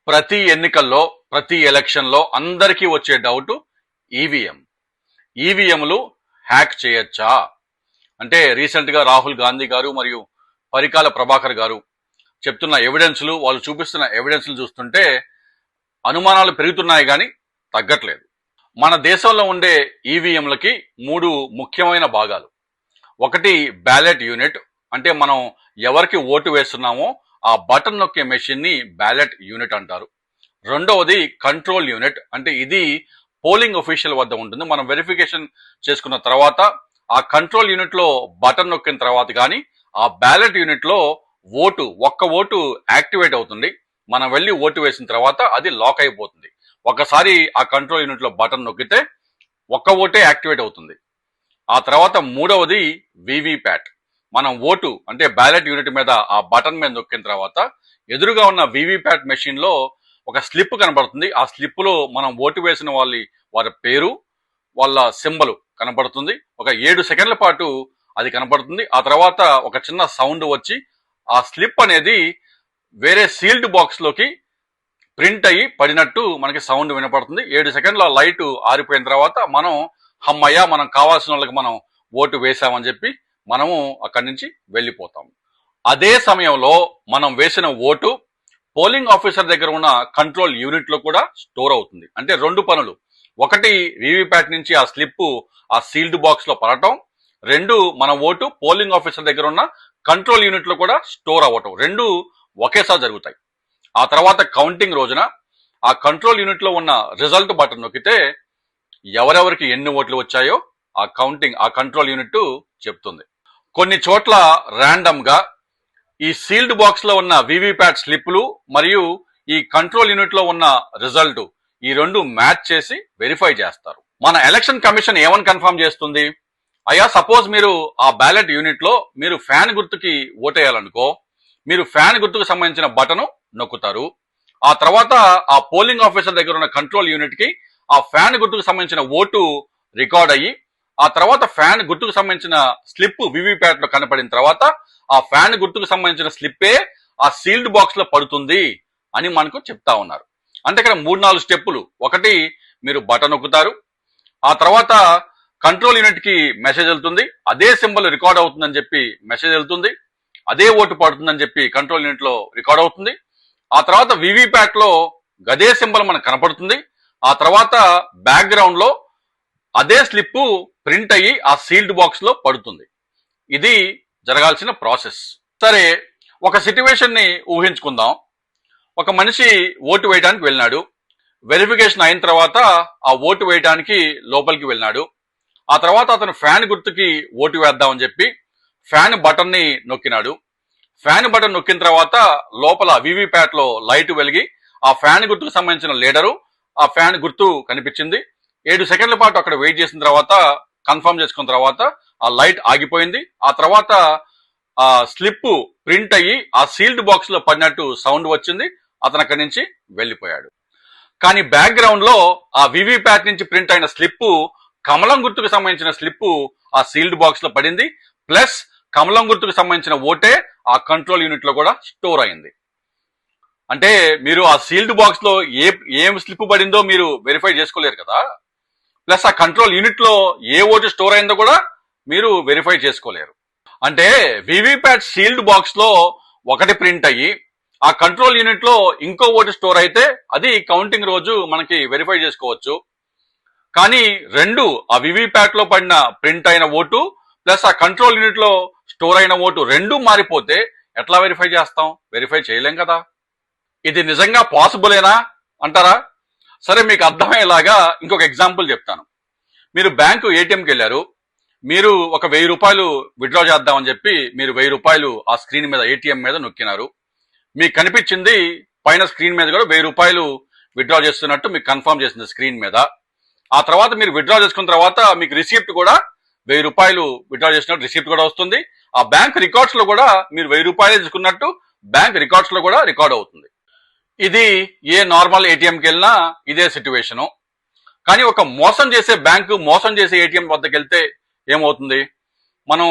ప్రతి ఎన్నికల్లో ప్రతి ఎలక్షన్లో అందరికీ వచ్చే డౌట్ ఈవీఎం. ఈవీఎంలు హ్యాక్ చేయొచ్చా అంటే రీసెంట్గా రాహుల్ గాంధీ గారు మరియు పరికాల ప్రభాకర్ గారు చెప్తున్న ఎవిడెన్స్లు, వాళ్ళు చూపిస్తున్న ఎవిడెన్స్లు చూస్తుంటే అనుమానాలు పెరుగుతున్నాయి కానీ తగ్గట్లేదు. మన దేశంలో ఉండే ఈవీఎంలకి 3 ముఖ్యమైన భాగాలు. ఒకటి బ్యాలెట్ యూనిట్, అంటే మనం ఎవరికి ఓటు వేస్తున్నామో ఆ బటన్ నొక్కే మెషిన్ ని బ్యాలెట్ యూనిట్ అంటారు. రెండవది కంట్రోల్ యూనిట్, అంటే ఇది పోలింగ్ అఫీషియల్ వద్ద ఉంటుంది. మనం వెరిఫికేషన్ చేసుకున్న తర్వాత ఆ కంట్రోల్ యూనిట్ లో బటన్ నొక్కిన తర్వాత కానీ ఆ బ్యాలెట్ యూనిట్ లో ఒక్క ఓటు యాక్టివేట్ అవుతుంది. మనం వెళ్ళి ఓటు వేసిన తర్వాత అది లాక్ అయిపోతుంది. ఒకసారి ఆ కంట్రోల్ యూనిట్ లో బటన్ నొక్కితే ఒక్క ఓటే యాక్టివేట్ అవుతుంది. ఆ తర్వాత మూడవది వివిప్యాట్. మనం ఓటు అంటే బ్యాలెట్ యూనిట్ మీద ఆ బటన్ మీద నొక్కిన తర్వాత ఎదురుగా ఉన్న వివిప్యాట్ మెషిన్ లో ఒక స్లిప్ కనబడుతుంది. ఆ స్లిప్ లో మనం ఓటు వేసిన వారి పేరు, వాళ్ళ సింబల్ కనబడుతుంది. ఒక 7 సెకండ్ల పాటు అది కనబడుతుంది. ఆ తర్వాత ఒక చిన్న సౌండ్ వచ్చి ఆ స్లిప్ అనేది వేరే సీల్డ్ బాక్స్ లోకి ప్రింట్ అయ్యి పడినట్టు మనకి సౌండ్ వినపడుతుంది. 7 సెకండ్ల లైట్ ఆరిపోయిన తర్వాత మనం హమ్మయ్య, మనం కావాల్సిన వాళ్ళకి మనం ఓటు వేసామని చెప్పి మనము అక్కడి నుంచి వెళ్ళిపోతాం. అదే సమయంలో మనం వేసిన ఓటు పోలింగ్ ఆఫీసర్ దగ్గర ఉన్న కంట్రోల్ యూనిట్ లో కూడా స్టోర్ అవుతుంది. అంటే 2 పనులు. ఒకటి వివిప్యాట్ నుంచి ఆ స్లిప్ ఆ సీల్డ్ బాక్స్ లో పడటం, 2 మన ఓటు పోలింగ్ ఆఫీసర్ దగ్గర ఉన్న కంట్రోల్ యూనిట్ లో కూడా స్టోర్ అవ్వటం. 2 ఒకేసారి జరుగుతాయి. ఆ తర్వాత కౌంటింగ్ రోజున ఆ కంట్రోల్ యూనిట్ లో ఉన్న రిజల్ట్ బటన్ నొక్కితే ఎవరెవరికి ఎన్ని ఓట్లు వచ్చాయో ఆ కంట్రోల్ యూనిట్ చెప్తుంది. కొన్ని చోట్ల ర్యాండమ్ గా ఈ సీల్డ్ బాక్స్ లో ఉన్న వివిప్యాట్ స్లిప్లు మరియు ఈ కంట్రోల్ యూనిట్ లో ఉన్న రిజల్ట్ ఈ 2 మ్యాచ్ చేసి వెరిఫై చేస్తారు. మన ఎలక్షన్ కమిషన్ ఏమని కన్ఫర్మ్ చేస్తుంది? అయ్యా, సపోజ్ మీరు ఆ బ్యాలెట్ యూనిట్ లో మీరు ఫ్యాన్ గుర్తుకి ఓటేయాలనుకో, మీరు ఫ్యాన్ గుర్తుకు సంబంధించిన బటన్ నొక్కుతారు. ఆ తర్వాత ఆ పోలింగ్ ఆఫీసర్ దగ్గర ఉన్న కంట్రోల్ యూనిట్ కి ఆ ఫ్యాన్ గుర్తుకు సంబంధించిన ఓటు రికార్డ్ అయ్యి, ఆ తర్వాత ఫ్యాన్ గుర్తుకు సంబంధించిన స్లిప్ వివిప్యాట్ లో కనపడిన తర్వాత ఆ ఫ్యాన్ గుర్తుకు సంబంధించిన స్లిప్పే ఆ సీల్డ్ బాక్స్ లో పడుతుంది అని మనకు చెప్తా ఉన్నారు. అంటే ఇక్కడ 3-4 స్టెప్పులు. ఒకటి, మీరు బటన్ నొక్కుతారు. ఆ తర్వాత కంట్రోల్ యూనిట్ కి మెసేజ్ వెళ్తుంది, అదే సింబల్ రికార్డ్ అవుతుందని చెప్పి మెసేజ్ వెళ్తుంది, అదే ఓటు పడుతుందని చెప్పి కంట్రోల్ యూనిట్ లో రికార్డ్ అవుతుంది. ఆ తర్వాత వివిప్యాట్ లో గదే సింబల్ మనకు కనపడుతుంది. ఆ తర్వాత బ్యాక్గ్రౌండ్ లో అదే స్లిప్ ప్రింట్ అయ్యి ఆ సీల్డ్ బాక్స్ లో పడుతుంది. ఇది జరగాల్సిన ప్రాసెస్. సరే, ఒక సిట్యువేషన్ ని ఊహించుకుందాం. ఒక మనిషి ఓటు వేయడానికి వెళ్ళినాడు. వెరిఫికేషన్ అయిన తర్వాత ఆ ఓటు వేయడానికి లోపలికి వెళ్ళినాడు. ఆ తర్వాత అతను ఫ్యాన్ గుర్తుకి ఓటు వేద్దామని చెప్పి ఫ్యాన్ బటన్ ని నొక్కినాడు. ఫ్యాన్ బటన్ నొక్కిన తర్వాత లోపల వివిప్యాట్ లో లైట్ వెలిగి ఆ ఫ్యాన్ గుర్తుకు సంబంధించిన లీడరు, ఆ ఫ్యాన్ గుర్తు కనిపించింది. 7 సెకండ్ల పాటు అక్కడ వెయిట్ చేసిన తర్వాత కన్ఫర్మ్ చేసుకున్న తర్వాత ఆ లైట్ ఆగిపోయింది. ఆ తర్వాత ఆ స్లిప్ ప్రింట్ అయ్యి ఆ సీల్డ్ బాక్స్ లో పడినట్టు సౌండ్ వచ్చింది. అతను అక్కడి నుంచి వెళ్ళిపోయాడు. కానీ బ్యాక్గ్రౌండ్ లో ఆ వివిప్యాట్ నుంచి ప్రింట్ అయిన స్లిప్ కమలం గుర్తుకు సంబంధించిన స్లిప్ ఆ సీల్డ్ బాక్స్ లో పడింది. ప్లస్ కమలం గుర్తుకు సంబంధించిన ఓటే ఆ కంట్రోల్ యూనిట్ లో కూడా స్టోర్ అయింది. అంటే మీరు ఆ సీల్డ్ బాక్స్ లో ఏం స్లిప్ పడిందో మీరు వెరిఫై చేసుకోలేరు కదా. ప్లస్ ఆ కంట్రోల్ యూనిట్ లో ఏ ఓటు స్టోర్ అయిందో కూడా మీరు వెరిఫై చేసుకోలేరు. అంటే వివిప్యాట్ సీల్డ్ బాక్స్ లో ఒకటి ప్రింట్ అయ్యి ఆ కంట్రోల్ యూనిట్ లో ఇంకో ఓటు స్టోర్ అయితే అది కౌంటింగ్ రోజు మనకి వెరిఫై చేసుకోవచ్చు. కానీ 2 ఆ వివిప్యాట్ లో పడిన ప్రింట్ అయిన ఓటు ప్లస్ ఆ కంట్రోల్ యూనిట్ లో స్టోర్ అయిన ఓటు 2 మారిపోతే ఎట్లా వెరిఫై చేస్తాం? వెరిఫై చేయలేం కదా. ఇది నిజంగా పాసిబులేనా అంటారా? సరే, మీకు అర్థమయ్యేలాగా ఇంకొక ఎగ్జాంపుల్ చెప్తాను. మీరు బ్యాంకు ఏటీఎంకి వెళ్ళారు. మీరు ఒక 1000 రూపాయలు విత్డ్రా చేద్దామని చెప్పి మీరు 1000 రూపాయలు ఆ స్క్రీన్ మీద ఏటీఎం మీద నొక్కినారు. మీకు కనిపించింది పైన స్క్రీన్ మీద కూడా 1000 రూపాయలు విత్డ్రా చేస్తున్నట్టు మీకు కన్ఫర్మ్ చేసింది స్క్రీన్ మీద. ఆ తర్వాత మీరు విత్డ్రా చేసుకున్న తర్వాత మీకు రిసిప్ట్ కూడా 1000 రూపాయలు విత్డ్రా చేసినట్టు రిసిప్ట్ కూడా వస్తుంది. ఆ బ్యాంక్ రికార్డ్స్ లో కూడా మీరు 1000 రూపాయలు తీసుకున్నట్టు బ్యాంక్ రికార్డ్స్ లో కూడా రికార్డ్ అవుతుంది. ఇది ఏ నార్మల్ ఏటీఎంకి వెళ్ళినా ఇదే సిట్యువేషను. కానీ ఒక మోసం చేసే బ్యాంకు మోసం చేసే ఏటీఎం వద్దకు వెళ్తే ఏమవుతుంది? మనం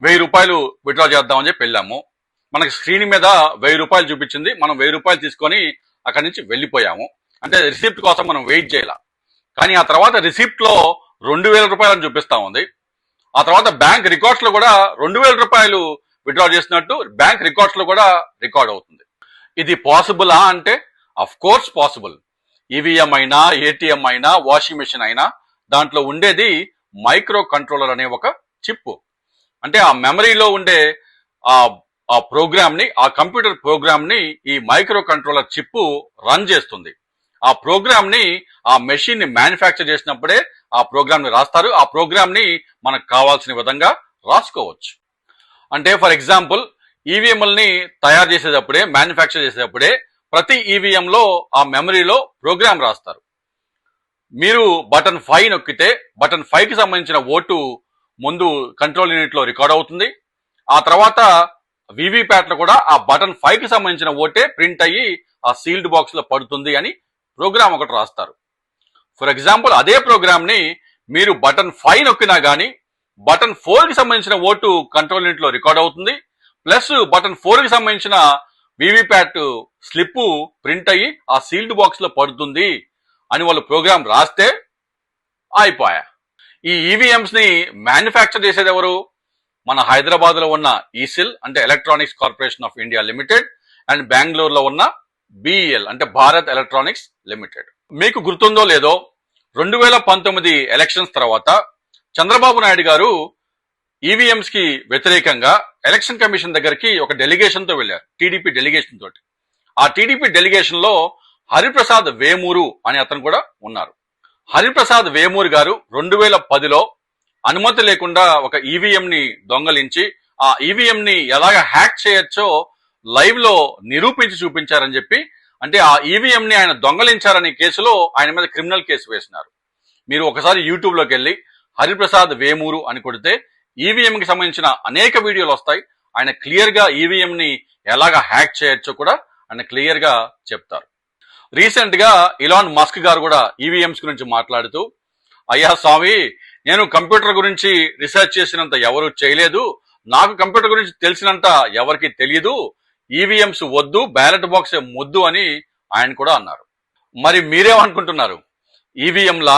1000 రూపాయలు విత్డ్రా చేద్దామని చెప్పి వెళ్ళాము. మనకి స్క్రీన్ మీద 1000 రూపాయలు చూపించింది. మనం 1000 రూపాయలు తీసుకొని అక్కడి నుంచి వెళ్ళిపోయాము. అంటే రిసిప్ట్ కోసం మనం వెయిట్ చేయాల. కానీ ఆ తర్వాత రిసిప్ట్ లో 2,000 రూపాయలని చూపిస్తా ఉంది. ఆ తర్వాత బ్యాంక్ రికార్డ్స్ లో కూడా 2,000 రూపాయలు విత్డ్రా చేసినట్టు బ్యాంక్ రికార్డ్స్ లో కూడా రికార్డ్ అవుతుంది. ఇది పాసిబులా అంటే అఫ్ కోర్స్ పాసిబుల్. ఈవీఎం అయినా, ఏటీఎం అయినా, వాషింగ్ మెషిన్ అయినా దాంట్లో ఉండేది మైక్రో కంట్రోలర్ అనే ఒక చిప్. అంటే ఆ మెమరీలో ఉండే ఆ ప్రోగ్రామ్ ని, ఆ కంప్యూటర్ ప్రోగ్రామ్ ని ఈ మైక్రో కంట్రోలర్ చిప్ రన్ చేస్తుంది. ఆ ప్రోగ్రామ్ ని, ఆ మెషిన్ ని మ్యానుఫ్యాక్చర్ చేసినప్పుడే ఆ ప్రోగ్రామ్ ని రాస్తారు. ఆ ప్రోగ్రామ్ ని మనకు కావాల్సిన విధంగా రాసుకోవచ్చు. అంటే ఫర్ ఎగ్జాంపుల్ ఈవీఎంలని తయారు చేసేటప్పుడే, మ్యానుఫ్యాక్చర్ చేసేటప్పుడే ప్రతి ఈవీఎం లో ఆ మెమరీలో ప్రోగ్రామ్ రాస్తారు. మీరు బటన్ 5 నొక్కితే బటన్ 5 కి సంబంధించిన ఓటు ముందు కంట్రోల్ యూనిట్ లో రికార్డ్ అవుతుంది. ఆ తర్వాత వివిప్యాట్ లో కూడా ఆ బటన్ 5 కి సంబంధించిన ఓటే ప్రింట్ అయ్యి ఆ సీల్డ్ బాక్స్ లో పడుతుంది అని ప్రోగ్రామ్ ఒకటి రాస్తారు. ఫర్ ఎగ్జాంపుల్ అదే ప్రోగ్రామ్ ని మీరు బటన్ 5 నొక్కినా గానీ బటన్ 4 కి సంబంధించిన ఓటు కంట్రోల్ యూనిట్ లో రికార్డ్ అవుతుంది. ప్లస్ బటన్ 4 కి సంబంధించిన వివిప్యాట్ స్లిప్ ప్రింట్ అయ్యి ఆ సీల్డ్ బాక్స్ లో పడుతుంది అని వాళ్ళు ప్రోగ్రామ్ రాస్తే అయిపోయా. ఈ ఈవీఎంస్ ని మ్యానుఫ్యాక్చర్ చేసేది ఎవరు? మన హైదరాబాద్ లో ఉన్న ఈసిల్ అంటే electronics corporation of India limited and బెంగళూరులో ఉన్న బిఈఎల్ అంటే భారత్ ఎలక్ట్రానిక్స్ లిమిటెడ్. మీకు గుర్తుందో లేదో 2019 ఎలక్షన్స్ తర్వాత చంద్రబాబు నాయుడు గారు ఈవీఎంస్ కి వ్యతిరేకంగా ఎలక్షన్ కమిషన్ దగ్గరికి ఒక డెలిగేషన్ తో వెళ్లారు, టీడీపీ డెలిగేషన్ తోటి. ఆ టీడీపీ డెలిగేషన్ లో హరిప్రసాద్ వేమూరు అనే అతను కూడా ఉన్నారు. హరిప్రసాద్ వేమూరు గారు 2010లో అనుమతి లేకుండా ఒక ఈవీఎం ని దొంగలించి ఆ ఈవీఎం ని ఎలాగ హ్యాక్ చేయొచ్చో లైవ్ లో నిరూపించి చూపించారని చెప్పి, అంటే ఆ ఈవీఎం ని ఆయన దొంగలించారనే కేసులో ఆయన మీద క్రిమినల్ కేసు వేసినారు. మీరు ఒకసారి యూట్యూబ్ లోకి వెళ్ళి హరిప్రసాద్ వేమూరు అని కొడితే ఈవీఎం కి సంబంధించిన అనేక వీడియోలు వస్తాయి. ఆయన క్లియర్ గా ఈవీఎం ని ఎలాగ హ్యాక్ చేయొచ్చో కూడా ఆయన క్లియర్ గా చెప్తారు. రీసెంట్ గా ఇలాన్ మస్క్ గారు కూడా ఈవీఎంస్ గురించి మాట్లాడుతూ, అయ్యా స్వామి, నేను కంప్యూటర్ గురించి రీసెర్చ్ చేసినంత ఎవరు చేయలేదు, నాకు కంప్యూటర్ గురించి తెలిసినంత ఎవరికి తెలియదు, ఈవీఎంస్ వద్దు, బ్యాలెట్ బాక్స్ ముద్దు అని ఆయన కూడా అన్నారు. మరి మీరేమనుకుంటున్నారు? ఈవీఎంలా,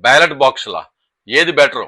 బ్యాలెట్ బాక్స్ లా ఏది బెటరు?